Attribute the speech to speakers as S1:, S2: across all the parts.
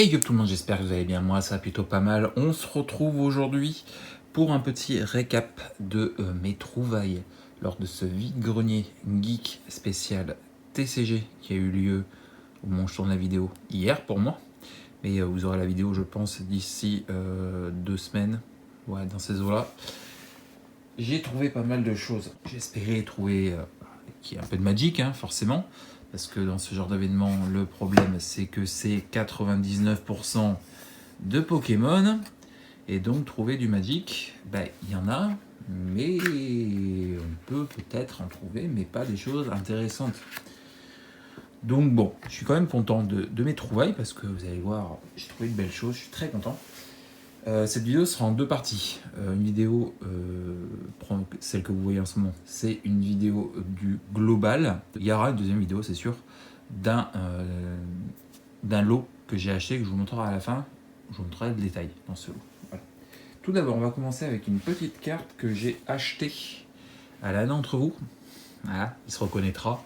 S1: Hey yo tout le monde, j'espère que vous allez bien, moi ça va plutôt pas mal. On se retrouve aujourd'hui pour un petit récap de mes trouvailles lors de ce vide-grenier geek spécial TCG qui a eu lieu au moment où je tourne la vidéo hier pour moi. Mais vous aurez la vidéo je pense d'ici 2 semaines, ouais, dans ces eaux-là. J'ai trouvé pas mal de choses, j'espérais trouver qu'il y ait un peu de Magic forcément. Parce que dans ce genre d'événement, le problème c'est que c'est 99% de Pokémon. Et donc trouver du Magic, il y en a, mais on peut peut-être en trouver, mais pas des choses intéressantes. Donc bon, je suis quand même content de mes trouvailles, parce que vous allez voir, j'ai trouvé de belles choses, je suis très content. Cette vidéo sera en deux parties. Une vidéo, celle que vous voyez en ce moment, c'est une vidéo du global. Il y aura une deuxième vidéo, c'est sûr, d'un lot que j'ai acheté, que je vous montrerai à la fin. Je vous montrerai le détail dans ce lot. Voilà. Tout d'abord, on va commencer avec une petite carte que j'ai achetée à l'un d'entre vous. Voilà, il se reconnaîtra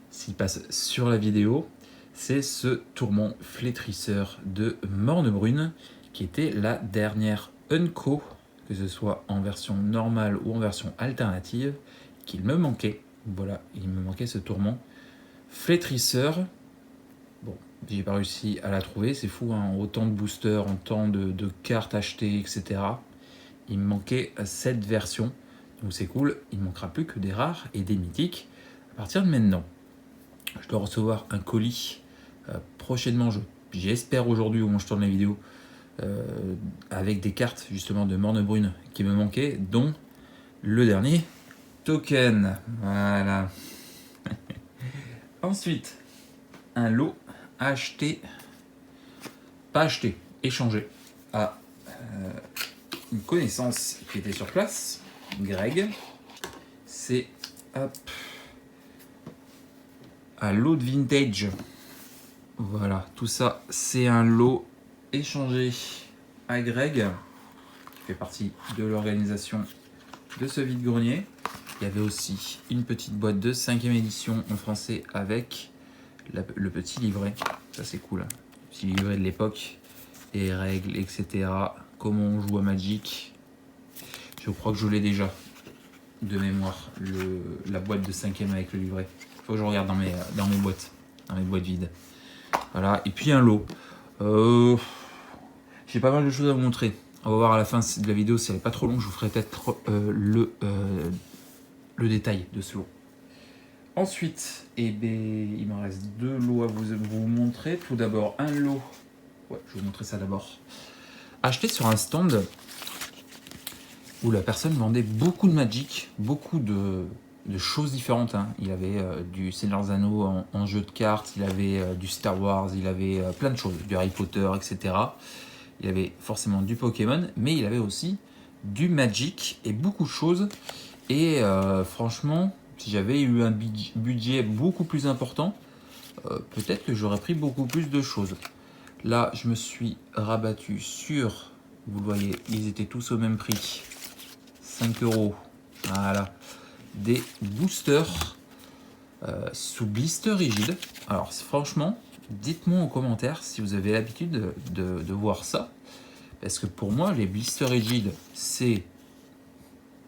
S1: s'il passe sur la vidéo. C'est ce tourment flétrisseur de Mornebrune, qui était la dernière Unco, que ce soit en version normale ou en version alternative, qu'il me manquait. Voilà, il me manquait ce tourment flétrisseur. Bon, j'ai pas réussi à la trouver, c'est fou, autant de boosters, autant de cartes achetées, etc. Il me manquait cette version, donc c'est cool, il ne manquera plus que des rares et des mythiques à partir de maintenant. Je dois recevoir un colis prochainement, j'espère aujourd'hui au moment où je tourne la vidéo, avec des cartes justement de Mornebrune qui me manquaient, dont le dernier token. Voilà. Ensuite, un lot acheté, pas acheté, échangé à une connaissance qui était sur place, Greg. C'est un lot de vintage. Voilà, tout ça, c'est un lot échangé à Greg, qui fait partie de l'organisation de ce vide-grenier. Il y avait aussi une petite boîte de 5e édition en français avec le petit livret. Ça, c'est cool. Le petit livret de l'époque, les règles, etc. Comment on joue à Magic. Je crois que je l'ai déjà de mémoire, la boîte de 5e avec le livret. Il faut que je regarde dans mes boîtes vides. Voilà, et puis un lot. J'ai pas mal de choses à vous montrer. On va voir à la fin de la vidéo, si elle n'est pas trop longue, je vous ferai peut-être le détail de ce lot. Ensuite, il me reste deux lots à vous montrer. Tout d'abord, un lot. Ouais, je vais vous montrer ça d'abord. Acheté sur un stand où la personne vendait beaucoup de Magic, beaucoup de choses différentes. Il avait du Seigneur des Anneaux en jeu de cartes, il avait du Star Wars, il avait plein de choses, du Harry Potter, etc. Il avait forcément du Pokémon, mais il avait aussi du Magic et beaucoup de choses. Et franchement, si j'avais eu un budget beaucoup plus important, peut-être que j'aurais pris beaucoup plus de choses. Là, je me suis rabattu sur, vous le voyez, ils étaient tous au même prix, 5 €. Voilà, des boosters sous blister rigide. Alors franchement, dites-moi en commentaire si vous avez l'habitude de voir ça. Parce que pour moi, les blisters rigides, c'est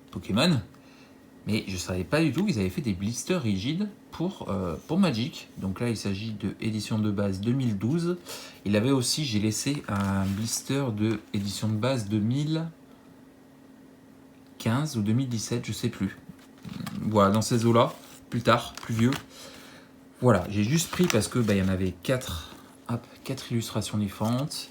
S1: Pokémon. Mais je ne savais pas du tout qu'ils avaient fait des blisters rigides pour Magic. Donc là, il s'agit de édition de base 2012. Il avait aussi, j'ai laissé un blister de édition de base 2015 ou 2017, je ne sais plus. Voilà, dans ces eaux-là, plus tard, plus vieux. Voilà, j'ai juste pris parce que il y en avait 4 illustrations différentes.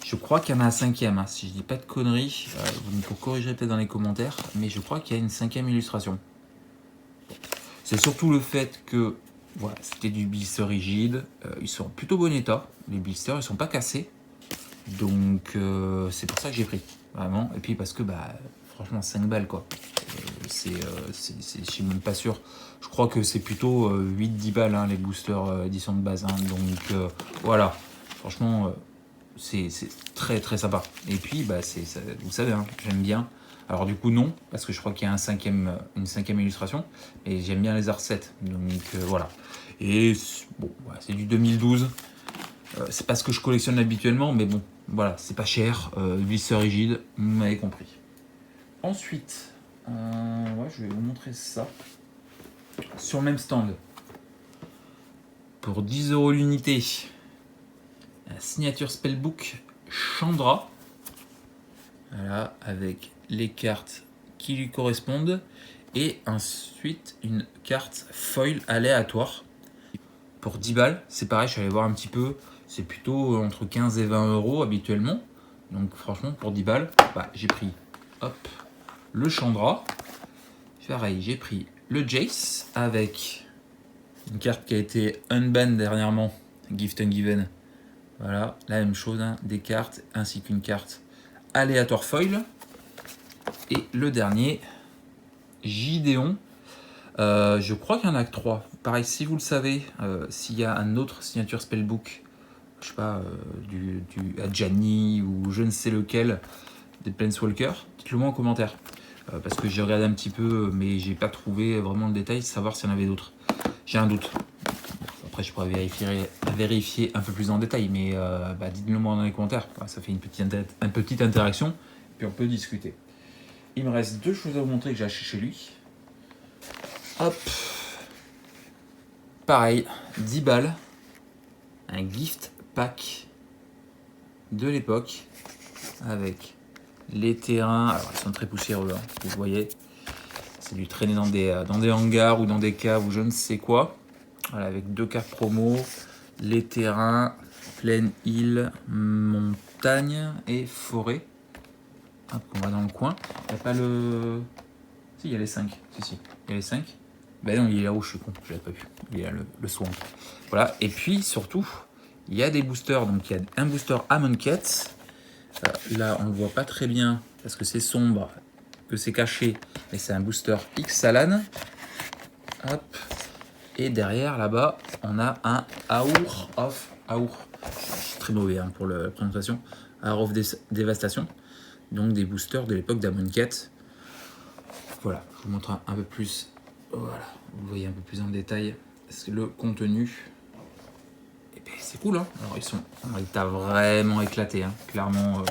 S1: Je crois qu'il y en a un 5e, si je dis pas de conneries, vous me corrigerez peut-être dans les commentaires, mais je crois qu'il y a une 5e illustration. C'est surtout le fait que voilà, c'était du blister rigide, ils sont en plutôt bon état, les blisters, ils sont pas cassés, donc c'est pour ça que j'ai pris, vraiment, et puis parce que franchement 5 balles quoi, je suis même pas sûr, je crois que c'est plutôt 8-10 balles les boosters édition de base, donc voilà, franchement c'est très très sympa. Et puis vous savez, j'aime bien. Alors du coup non, parce que je crois qu'il y a une 5e illustration, et j'aime bien les R7, donc voilà. Et bon, c'est du 2012. C'est pas ce que je collectionne habituellement, mais bon, voilà, c'est pas cher. Visseur rigide, vous m'avez compris. Ensuite, ouais, je vais vous montrer ça. Sur le même stand, pour 10 € l'unité, la signature Spellbook Chandra. Voilà, avec les cartes qui lui correspondent. Et ensuite, une carte foil aléatoire. Pour 10 balles, c'est pareil, je suis allé voir un petit peu. C'est plutôt entre 15 et 20 € habituellement. Donc franchement, pour 10 balles, bah, j'ai pris hop, le Chandra. Pareil, j'ai pris le Jace avec une carte qui a été unbanned dernièrement, Gift Ungiven. Voilà, la même chose, hein, des cartes ainsi qu'une carte aléatoire foil. Et le dernier, Gideon. Je crois qu'il y en a que 3. Pareil, si vous le savez, s'il y a un autre signature spellbook, je sais pas, du Adjani ou je ne sais lequel, des Planeswalkers, dites-le moi en commentaire. Parce que j'ai regardé un petit peu, mais j'ai pas trouvé vraiment le détail, savoir s'il y en avait d'autres. J'ai un doute. Après, je pourrais vérifier un peu plus en détail, mais bah, dites-le moi dans les commentaires. Ça fait une petite interaction, puis on peut discuter. Il me reste 2 choses à vous montrer que j'ai acheté chez lui. Hop. Pareil, 10 balles. Un gift pack de l'époque avec les terrains. Alors, ils sont très poussiéreux, hein, vous voyez. C'est du traîner dans des hangars ou dans des caves ou je ne sais quoi. Voilà, avec 2 cartes promo, les terrains, plaine, île, montagne et forêt. Hop, on va dans le coin. Il n'y a pas le... Si, il y a les 5. Si, il y a les 5. Ben non, il est là où je suis con, je l'avais pas vu. Il y a le swamp. Voilà, et puis surtout, il y a des boosters. Donc il y a un booster Amonkhet. Là, on ne le voit pas très bien parce que c'est sombre, que c'est caché. Mais c'est un booster Ixalan. Hop. Et derrière, là-bas, on a un Aur of... Aur. Je suis très mauvais, hein, pour la présentation. Aur of Dévastation. Donc des boosters de l'époque d'Amonkhet. Voilà, je vous montre un peu plus. Voilà, vous voyez un peu plus en détail le contenu. Et ben, c'est cool, hein. Alors ils sont, il t'a vraiment éclaté, hein. Clairement,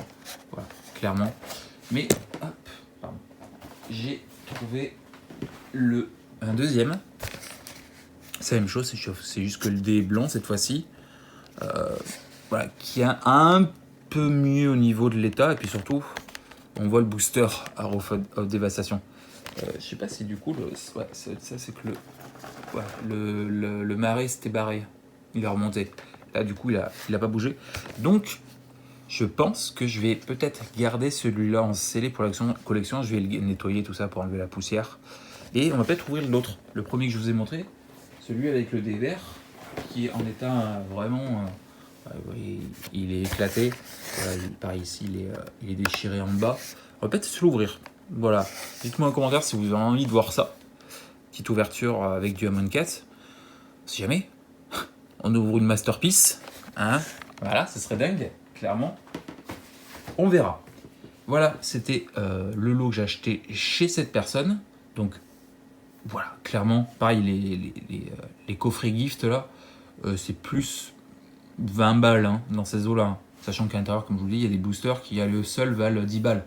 S1: voilà, clairement. Mais hop, pardon, j'ai trouvé un deuxième. C'est la même chose, c'est juste que le dé est blanc cette fois-ci. Voilà, qui est un peu mieux au niveau de l'état et puis surtout, on voit le booster Aur of Dévastation. Je sais pas si du coup, ouais, ça c'est que le marais s'était barré, il est remonté. Là du coup il a pas bougé. Donc je pense que je vais peut-être garder celui-là en scellé pour la collection. Je vais le nettoyer tout ça pour enlever la poussière. Et on va peut-être ouvrir l'autre. Le premier que je vous ai montré, celui avec le dé vert, qui est en état vraiment... il est éclaté. Voilà, pareil ici, il est déchiré en bas. On va peut-être se l'ouvrir. Voilà. Dites-moi en commentaire si vous avez envie de voir ça. Petite ouverture avec du Amonkhet. Si jamais, on ouvre une masterpiece. Hein, voilà, ce serait dingue, clairement. On verra. Voilà, c'était le lot que j'ai acheté chez cette personne. Donc, voilà, clairement, pareil, les coffrets gift là, c'est plus 20 balles, hein, dans ces eaux-là. Hein. Sachant qu'à l'intérieur, comme je vous le dis, il y a des boosters qui à eux seuls valent 10 balles.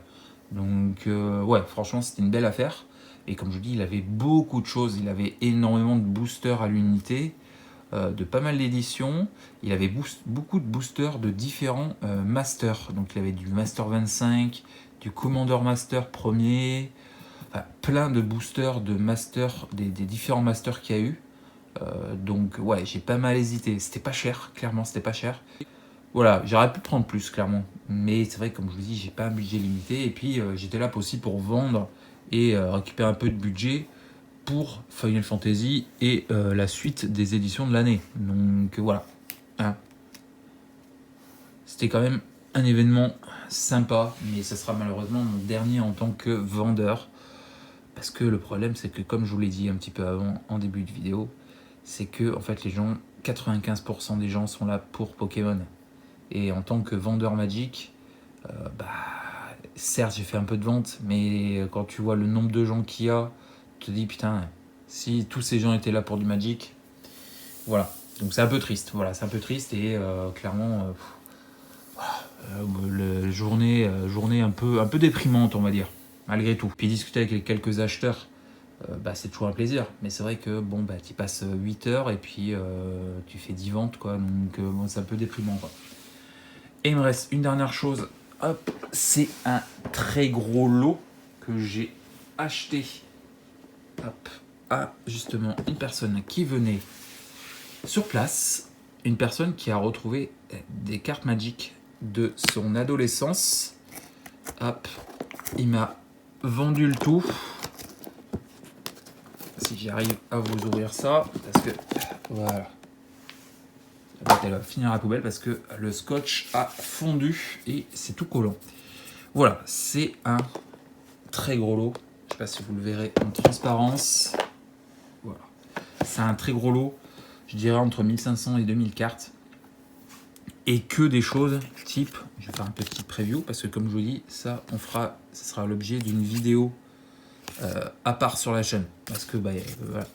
S1: Donc, ouais, franchement, c'était une belle affaire. Et comme je vous dis, il avait beaucoup de choses. Il avait énormément de boosters à l'unité, de pas mal d'éditions. Il avait beaucoup de boosters de différents masters. Donc, il avait du Master 25, du Commander Master 1er, enfin, plein de boosters de masters, des différents masters qu'il y a eu. Donc, ouais, j'ai pas mal hésité. C'était pas cher, clairement, c'était pas cher. Voilà, j'aurais pu prendre plus, clairement. Mais c'est vrai que, comme je vous dis, j'ai pas un budget limité. Et puis, j'étais là aussi pour vendre et récupérer un peu de budget pour Final Fantasy et la suite des éditions de l'année. Donc, voilà. Hein. C'était quand même un événement sympa, mais ce sera malheureusement mon dernier en tant que vendeur. Parce que le problème, c'est que, comme je vous l'ai dit un petit peu avant, en début de vidéo, c'est que, en fait, les gens, 95% des gens sont là pour Pokémon. Et en tant que vendeur Magic, bah, certes j'ai fait un peu de vente, mais quand tu vois le nombre de gens qu'il y a, tu te dis putain, si tous ces gens étaient là pour du Magic, voilà. Donc c'est un peu triste, voilà, c'est un peu triste et clairement, journée un peu déprimante, on va dire, malgré tout. Puis discuter avec quelques acheteurs, c'est toujours un plaisir. Mais c'est vrai que bon, tu passes 8 heures et puis tu fais 10 ventes, quoi. Donc bon, c'est un peu déprimant, quoi. Et il me reste une dernière chose. Hop, c'est un très gros lot que j'ai acheté. Hop, à justement une personne qui venait sur place. Une personne qui a retrouvé des cartes Magic de son adolescence. Hop, il m'a vendu le tout. Si j'arrive à vous ouvrir ça, parce que voilà, la boîte elle va finir à la poubelle parce que le scotch a fondu et c'est tout collant. Voilà, c'est un très gros lot. Je sais pas si vous le verrez en transparence. Voilà, c'est un très gros lot. Je dirais entre 1500 et 2000 cartes. Et que des choses type, je vais faire un petit preview parce que comme je vous dis, ça sera l'objet d'une vidéo à part sur la chaîne. Parce que voilà,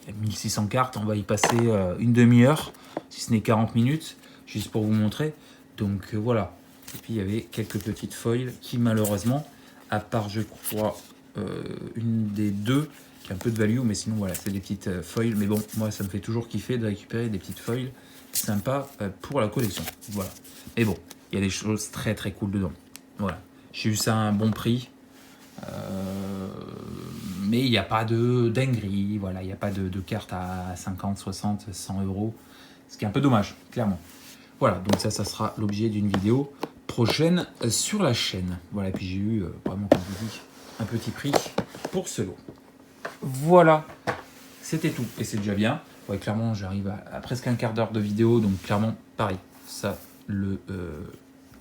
S1: il y a 1600 cartes, on va y passer une demi-heure, si ce n'est 40 minutes, juste pour vous montrer. Donc voilà. Et puis il y avait quelques petites foils qui malheureusement, à part je crois une des deux qui a un peu de value, mais sinon voilà, c'est des petites foils. Mais bon, moi ça me fait toujours kiffer de récupérer des petites foils sympas pour la collection. Voilà. Mais bon, il y a des choses très très cool dedans. Voilà. J'ai eu ça à un bon prix. Mais il n'y a pas de dinguerie, voilà, il n'y a pas de carte à 50, 60, 100 euros, ce qui est un peu dommage, clairement. Voilà, donc ça sera l'objet d'une vidéo prochaine sur la chaîne. Voilà, et puis j'ai eu, vraiment, comme je vous dis, un petit prix pour ce lot. Voilà, c'était tout, et c'est déjà bien. Ouais, clairement, j'arrive à presque un quart d'heure de vidéo, donc clairement, pareil, ça, le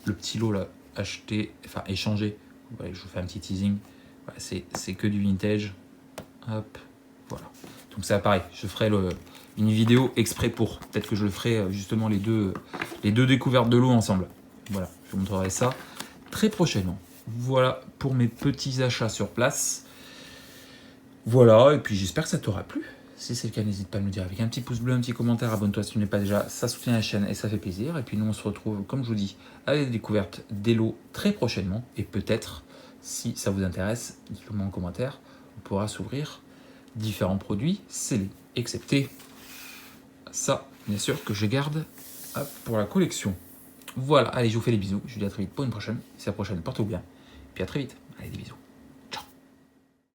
S1: petit lot là, acheté, enfin échangé, ouais, je vous fais un petit teasing. Voilà, c'est que du vintage. Hop, voilà. Donc ça, pareil, je ferai une vidéo exprès pour. Peut-être que je le ferai justement les deux découvertes de l'eau ensemble. Voilà, je vous montrerai ça très prochainement. Voilà pour mes petits achats sur place. Voilà, et puis j'espère que ça t'aura plu. Si c'est le cas, n'hésite pas à me le dire avec un petit pouce bleu, un petit commentaire, abonne-toi si tu n'es pas déjà, ça soutient la chaîne et ça fait plaisir. Et puis nous on se retrouve, comme je vous dis, avec des découvertes des lots très prochainement. Et peut-être, si ça vous intéresse, dites-le moi en commentaire, on pourra s'ouvrir différents produits scellés, excepté ça, bien sûr, que je garde pour la collection. Voilà, allez, je vous fais des bisous, je vous dis à très vite pour une prochaine. Si la prochaine, portez-vous bien, et puis à très vite. Allez, des bisous.